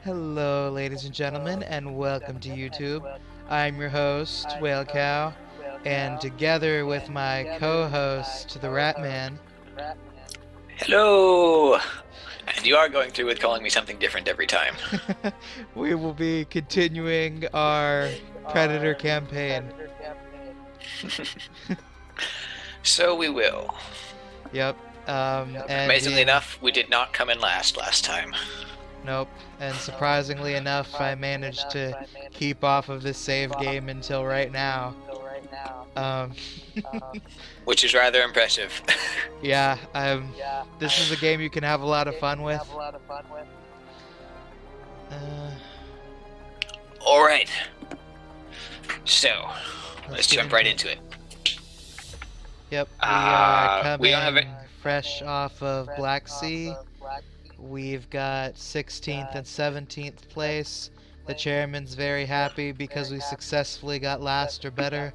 Hello, ladies and gentlemen, and welcome to YouTube. I'm your host, Whale Cow, and together with my co-host, the Rat Man. Hello! And you are going through with calling me something different every time. We will be continuing our Predator campaign. So we will. Yep. Amazingly enough, we did not come in last time. Nope. And surprisingly enough, I managed to keep off of this save game until right now. Which is rather impressive. Yeah, this is a game you can have a lot of fun with. Alright. So, let's jump right into it. Yep, we are coming we don't have it. fresh off of Black Sea. We've got 16th and 17th place. The chairman's very happy because we successfully got last or better.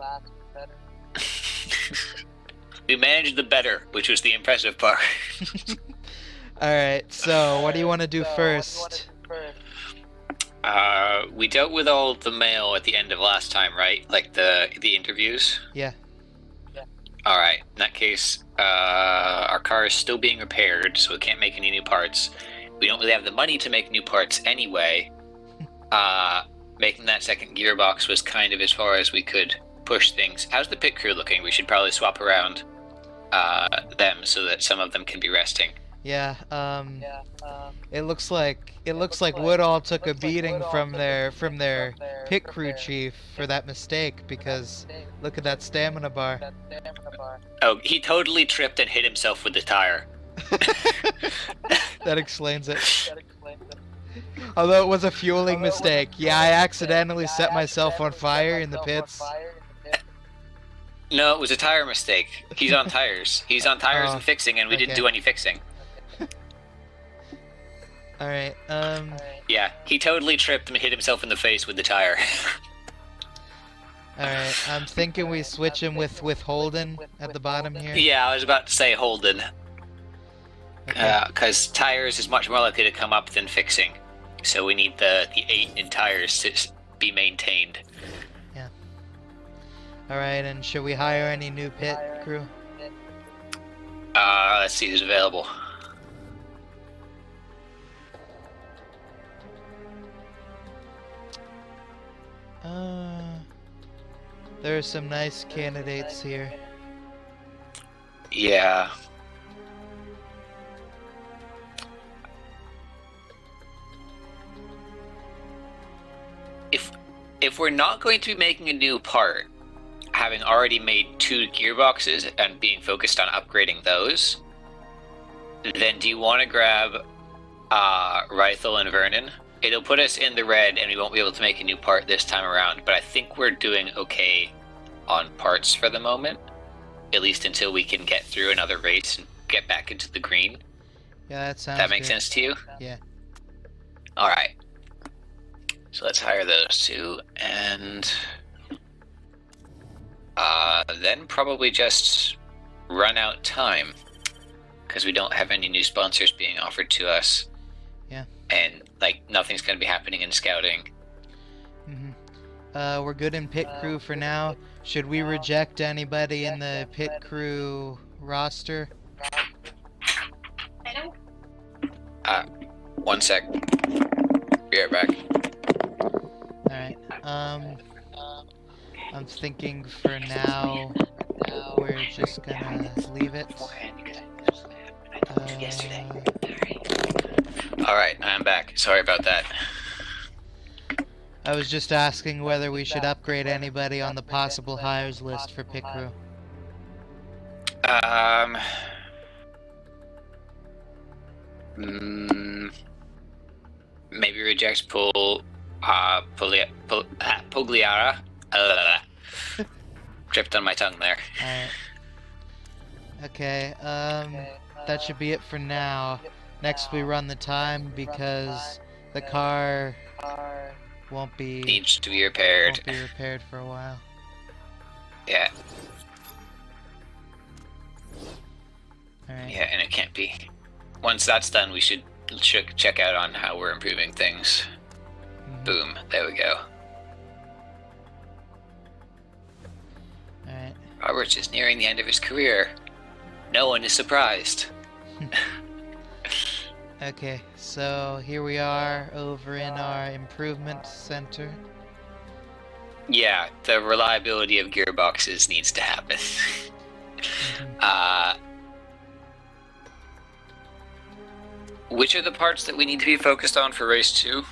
We managed the better, which was the impressive part. Alright, so what do you want to do first? We dealt with all the mail at the end of last time, right? Like the interviews? Yeah. Alright, in that case, our car is still being repaired, so we can't make any new parts. We don't really have the money to make new parts anyway. Making that second gearbox was kind of as far as we could push things. How's the pit crew looking? We should probably swap around them so that some of them can be resting. Yeah, it looks like Woodall took a beating from their pit crew chief for that mistake, because look at that stamina bar. Oh, he totally tripped and hit himself with the tire. That explains it. Although it was a fueling mistake. Yeah, I accidentally set myself on fire in the pits. No, it was a tire mistake. He's on tires. He's on tires and fixing, and we didn't do any fixing. Alright, Yeah, he totally tripped and hit himself in the face with the tire. Alright, I'm thinking we switch him with Holden at the bottom here. Yeah, I was about to say Holden. Okay. Because tires is much more likely to come up than fixing. So we need the 8 in tires to be maintained. Yeah. Alright, and should we hire any new pit crew? Let's see who's available. There are some nice candidates here. Yeah. If we're not going to be making a new part, having already made 2 gearboxes and being focused on upgrading those, then do you want to grab Rythel and Vernon? It'll put us in the red and we won't be able to make a new part this time around, but I think we're doing okay on parts for the moment, at least until we can get through another race and get back into the green. Yeah, that sounds That makes good. sense to you? Yeah. Alright. So let's hire those 2, and then probably just run out time, because we don't have any new sponsors being offered to us. Yeah. And, like, nothing's going to be happening in scouting. We're good in pit crew for now. Should we reject anybody in the pit crew roster? One sec. Be right back. Alright, I'm thinking for now, we're just gonna leave it. Alright, I'm back. Sorry about that. I was just asking whether we should upgrade anybody on the possible hires list for pit crew. Maybe reject Pugliara. Tripped on my tongue there. Alright. Okay, that should be it for now. Next we run the time because the car Needs to be repaired. won't be repaired for a while. Yeah. Alright. Yeah, and it can't be. Once that's done, we should check out on how we're improving things. Boom. There we go. Alright. Roberts is nearing the end of his career. No one is surprised. Okay, so here we are over in our improvement center. Yeah, the reliability of gearboxes needs to happen. Which are the parts that we need to be focused on for race 2?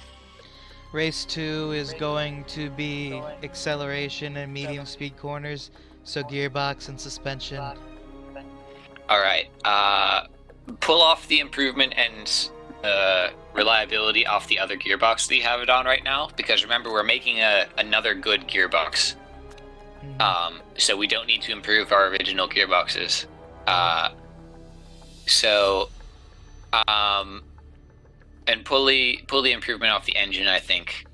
Race 2 is going to be acceleration and medium speed corners, so gearbox and suspension. Alright, pull off the improvement and reliability off the other gearbox that you have it on right now, because remember, we're making another good gearbox. So we don't need to improve our original gearboxes. And pull the improvement off the engine, I think.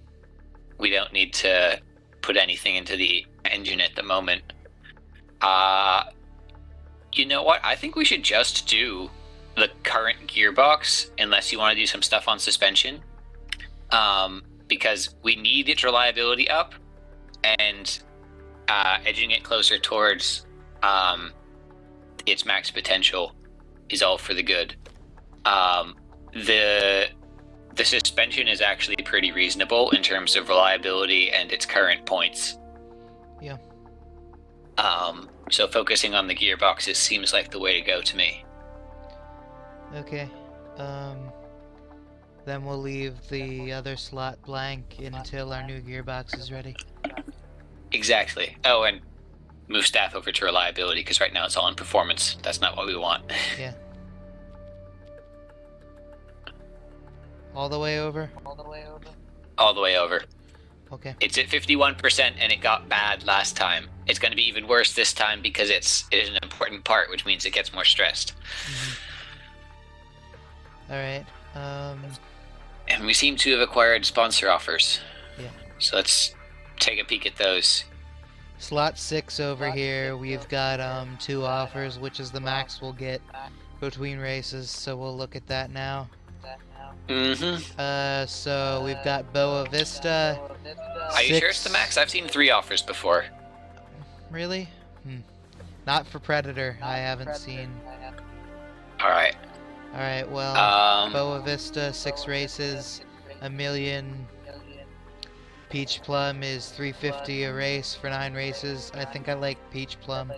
We don't need to put anything into the engine at the moment. You know what? I think we should just do the current gearbox, unless you want to do some stuff on suspension. Because we need its reliability up, and edging it closer towards its max potential is all for the good. The suspension is actually pretty reasonable in terms of reliability and its current points. Yeah. So focusing on the gearboxes seems like the way to go to me. Okay. Then we'll leave the other slot blank until our new gearbox is ready. Exactly. Oh, and move staff over to reliability, because right now it's all in performance. That's not what we want. Yeah. All the way over? All the way over. Okay. It's at 51%, and it got bad last time. It's going to be even worse this time because it is an important part, which means it gets more stressed. Alright. And we seem to have acquired sponsor offers. Yeah. So let's take a peek at those. Slot 6 over here, we've got 2 offers, which is the max we'll get between races, so we'll look at that now. So we've got Boa Vista. Are you sure it's the max? I've seen 3 offers before. Really? Not for Predator, I haven't seen. Alright. Alright, well, Boa Vista, 6 races, $1 million. Peach Plum is $350 a race for 9 races. I think I like Peach Plum.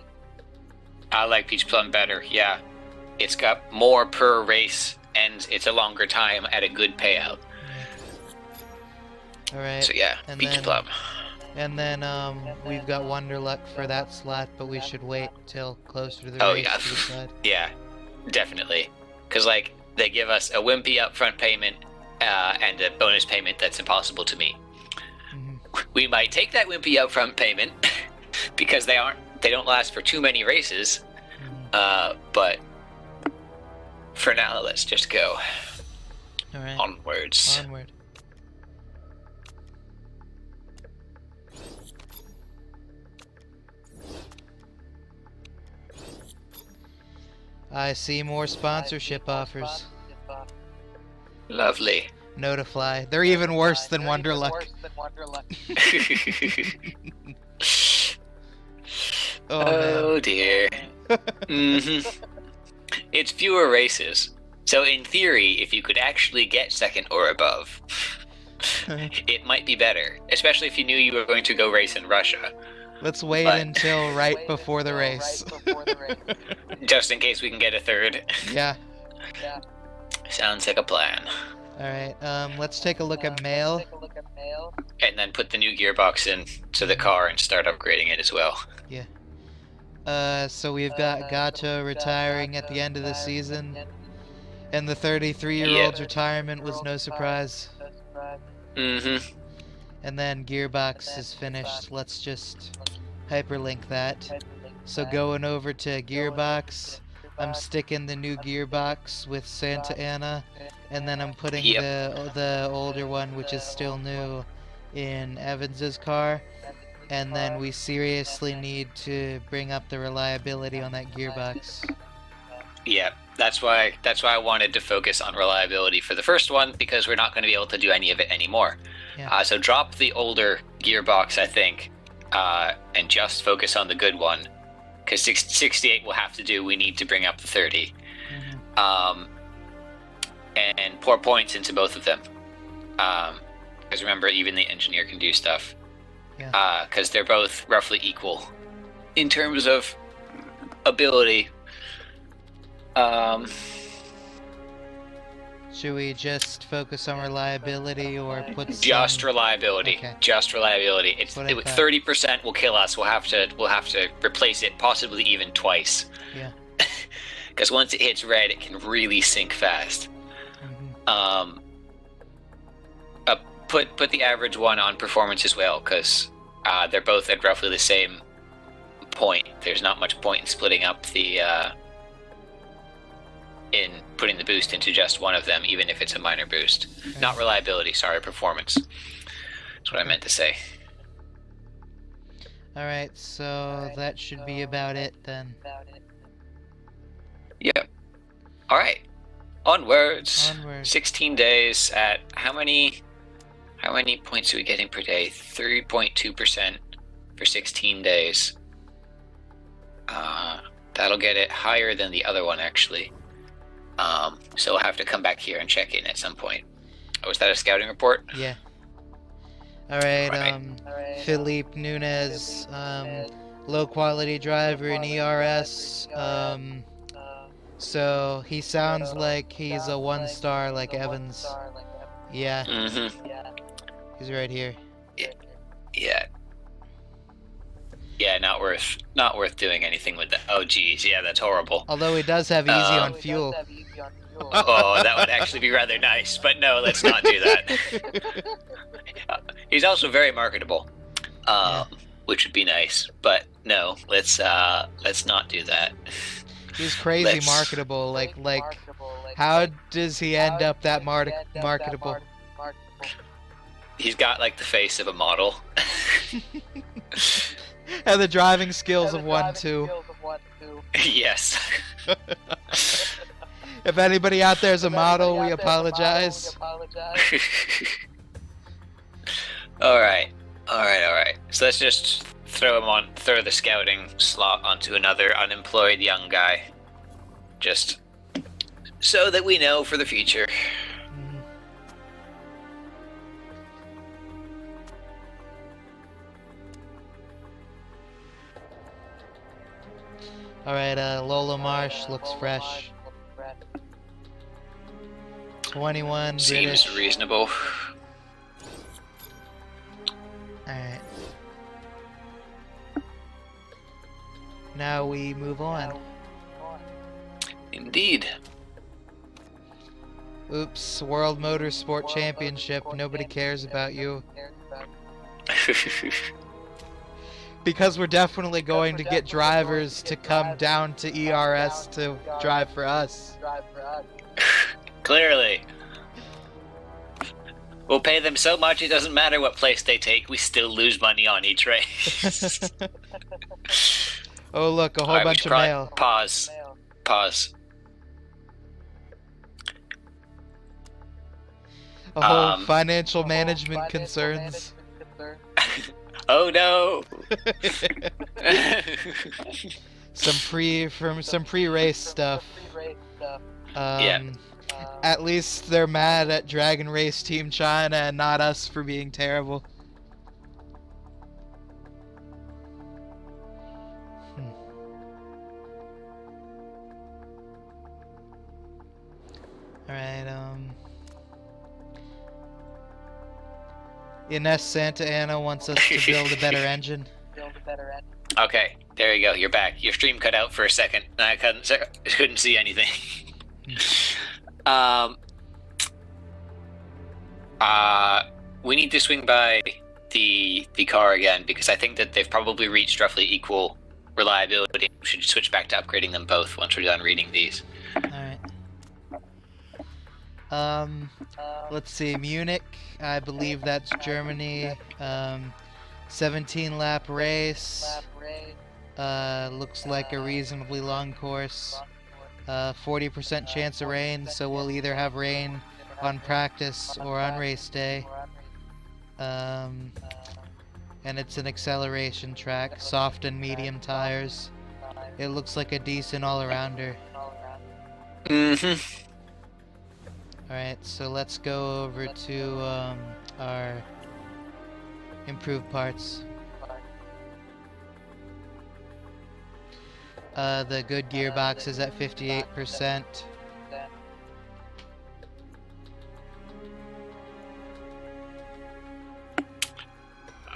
I like Peach Plum better, yeah. It's got more per race, and it's a longer time at a good payout. Alright. So yeah, Peach Plum. And then we've got Wonderluck for that slot, but we should wait till closer to the race to decide. Yeah, definitely. Because, like, they give us a wimpy upfront payment and a bonus payment that's impossible to meet. We might take that wimpy upfront payment because they don't last for too many races. But for now, let's just go. All right. Onwards. Onward. I see more sponsorship offers. Lovely. Notify. They're even worse than Wonderluck. Oh dear. It's fewer races. So in theory, if you could actually get second or above, it might be better. Especially if you knew you were going to go race in Russia. Let's wait until right before the race. Just in case we can get a third. Yeah. Sounds like a plan. Alright, let's take a look at mail. And then put the new gearbox into the car and start upgrading it as well. Yeah. So we've got Gato retiring at the end of the season. And the 33-year-old's retirement was no surprise. And then Gearbox is finished. Let's just hyperlink that. So going over to Gearbox, I'm sticking the new Gearbox with Santa Ana, and then I'm putting the older one, which is still new, in Evans's car. And then we seriously need to bring up the reliability on that Gearbox. Yeah, that's why I wanted to focus on reliability for the first one, because we're not going to be able to do any of it anymore. Yeah. So drop the older gearbox, I think, and just focus on the good one. Because 68 will have to do. We need to bring up the 30. And pour points into both of them. Because remember, even the engineer can do stuff. Yeah. Because they're both roughly equal in terms of ability. Should we just focus on reliability or put just reliability? Okay. Just reliability. It's 30% will kill us. We'll have to replace it, possibly even twice. Yeah. Because once it hits red, it can really sink fast. Put the average one on performance as well, because they're both at roughly the same point. There's not much point in splitting up the in putting the boost into just one of them, even if it's a minor boost. Okay. Not reliability, sorry, performance. That's what I meant to say. Alright, so that should be about it then. Yep. Alright. Onwards. 16 days at how many points are we getting per day? 3.2% for 16 days. That'll get it higher than the other one, actually. So we'll have to come back here and check in at some point. Oh, was that a scouting report? Yeah. Alright, Philippe Nunez, low quality driver in ERS. So he sounds like he's a 1-star like Evans. Yeah. He's right here. Yeah. Yeah, not worth doing anything with that. Oh geez, yeah, that's horrible. Although he does have easy on fuel. Oh, that would actually be rather nice, but no, let's not do that. He's also very marketable, which would be nice, but no, let's not do that. He's crazy marketable. Like, how does he end up that marketable? He's got like the face of a model. And the driving skills of one too. Yes. If anybody out there is a model, we apologize. Alright. So let's just throw the scouting slot onto another unemployed young guy. Just so that we know for the future. Alright, Lola Marsh looks fresh. 21 Seems British. Reasonable. Alright. Now we move on. Indeed. Oops, World Motorsport Championship. Nobody cares about you. Because we're definitely going to get drivers to come down to ERS to drive for us. Clearly. We'll pay them so much it doesn't matter what place they take, we still lose money on each race. Oh look, a whole bunch of mail. Pause. A whole financial management concerns. Oh no! some pre-race stuff. At least they're mad at Dragon Race Team China and not us for being terrible. Alright, Ines Santa Ana wants us to build a better engine. Okay, there you go. You're back. Your stream cut out for a second. I couldn't see anything. We need to swing by the car again because I think that they've probably reached roughly equal reliability. We should switch back to upgrading them both once we're done reading these. Alright. Let's see, Munich, I believe that's Germany. 17 lap race. Looks like a reasonably long course. 40% chance of rain, so we'll either have rain on practice or on race day. And it's an acceleration track, soft and medium tires. It looks like a decent all-arounder. Alright, so let's go over to our improved parts. The good gearbox is at 58%.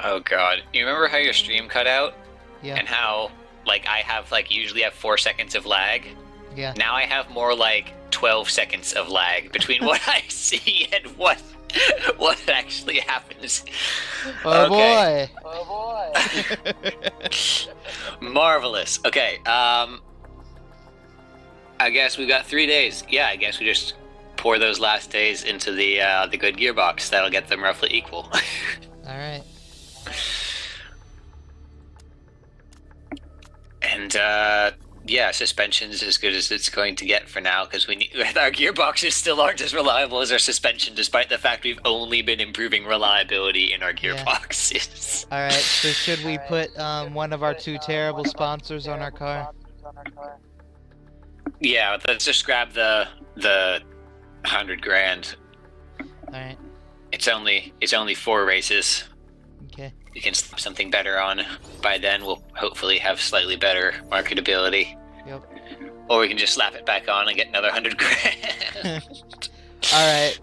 Oh god. You remember how your stream cut out? Yeah. And how, like, I have, like, usually have 4 seconds of lag? Yeah. Now I have more like 12 seconds of lag between what I see and what actually happens. Oh okay. boy! Oh boy! Marvelous. Okay, I guess we got 3 days. Yeah, I guess we just pour those last days into the good gearbox. That'll get them roughly equal. Alright. And, yeah, suspension's as good as it's going to get for now, because our gearboxes still aren't as reliable as our suspension, despite the fact we've only been improving reliability in our gearboxes. Yeah. Alright, so should we put one of our 2 terrible sponsors on our car? Yeah, let's just grab the 100 grand. Alright. It's only 4 races. Okay. We can slap something better on. By then, we'll hopefully have slightly better marketability. Yep. Or we can just slap it back on and get another 100 grand. Alright,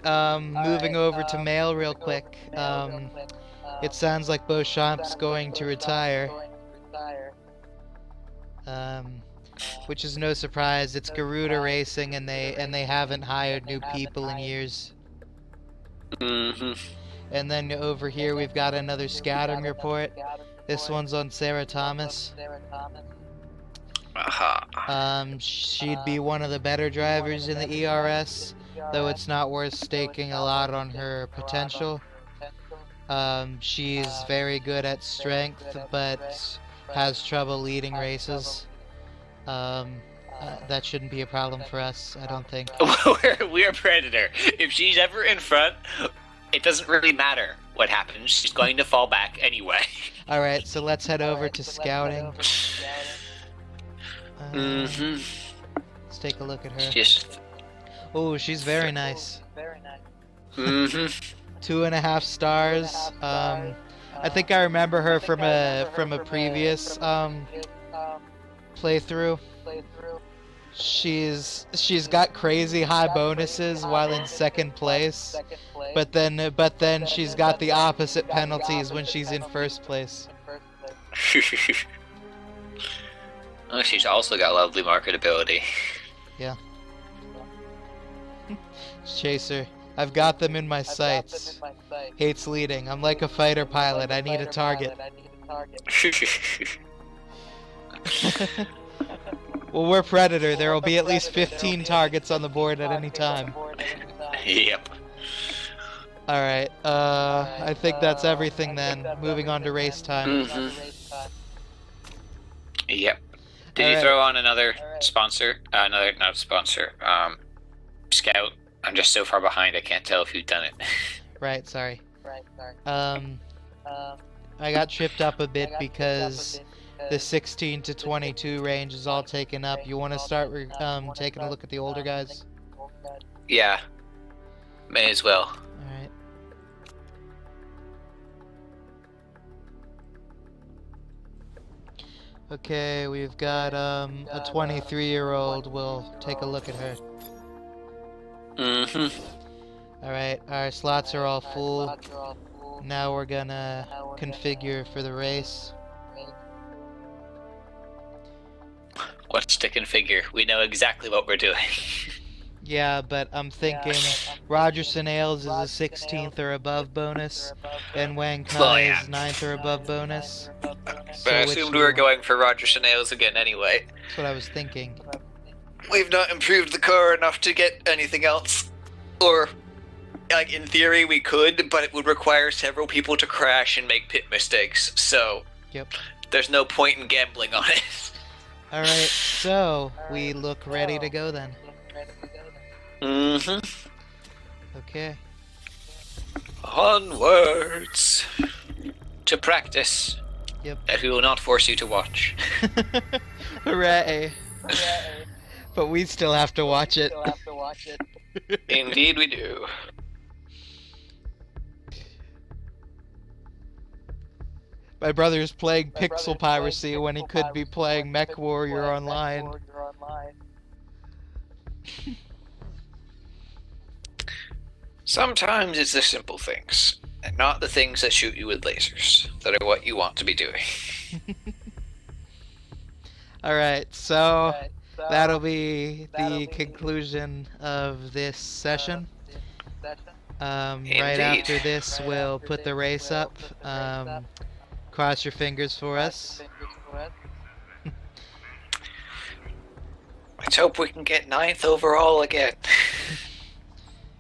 moving over to mail real quick. It sounds like Beauchamp's going to retire. Which is no surprise. It's Garuda Racing, and they haven't hired new people in years. And then over here we've got another scouting report. This one's on Sarah Thomas. She'd be one of the better drivers in the ERS, though it's not worth staking a lot on her potential. She's very good at strength, but has trouble leading races. That shouldn't be a problem for us, I don't think. We're Predator. If she's ever in front, it doesn't really matter what happens. She's going to fall back anyway. Alright, so let's head over to scouting. Let's take a look at her. Oh, she's very nice. 2.5 stars. I think I remember her from a previous playthrough. She's got crazy high bonuses while in second place, but then she's got the opposite penalties when she's in first place. Oh, she's also got lovely marketability. Yeah. Chaser, I've got them in my sights. Hates leading. I'm like a fighter pilot. I need a target. Well, we're Predator. There will be at least 15 targets on the board at any time. Yep. Alright, I think that's everything then. Moving on to race time. Yep. Did you throw on another sponsor? Not sponsor. Scout. I'm just so far behind I can't tell if you've done it. Right, sorry. I got tripped up a bit because the 16 to 22 range is all taken up. You want to start taking a look at the older guys? Yeah. May as well. Alright. Okay, we've got a 23-year-old. We'll take a look at her. Alright, our slots are all full. Now we're gonna configure for the race. What's to configure? We know exactly what we're doing. Yeah, but I'm thinking Rogerson Ailes is a 16th or above bonus, and Wang Kai is 9th or above bonus. But I assumed we were going for Rogerson Ailes again anyway. That's what I was thinking. We've not improved the car enough to get anything else. Or, like, in theory we could, but it would require several people to crash and make pit mistakes, so... Yep. There's no point in gambling on it. Alright, so we look ready to go then. Okay. Onwards to practice. Yep. That we will not force you to watch. Hooray. But we still have to watch it. Indeed we do. My brother's playing Pixel Piracy when he could be playing Mech Warrior Online. Sometimes it's the simple things, and not the things that shoot you with lasers, that are what you want to be doing. Alright, so that'll be the conclusion of this session. Right after this, we'll put the race up. Cross your fingers for us. Let's hope we can get 9th overall again.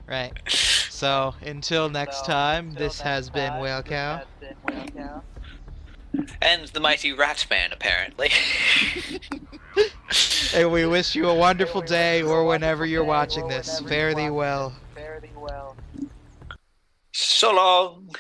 Right. So, until next time, this has been Whale Cow. And the mighty Ratman, apparently. And we wish you a wonderful day, or whenever you're watching this. Fare thee well. So long!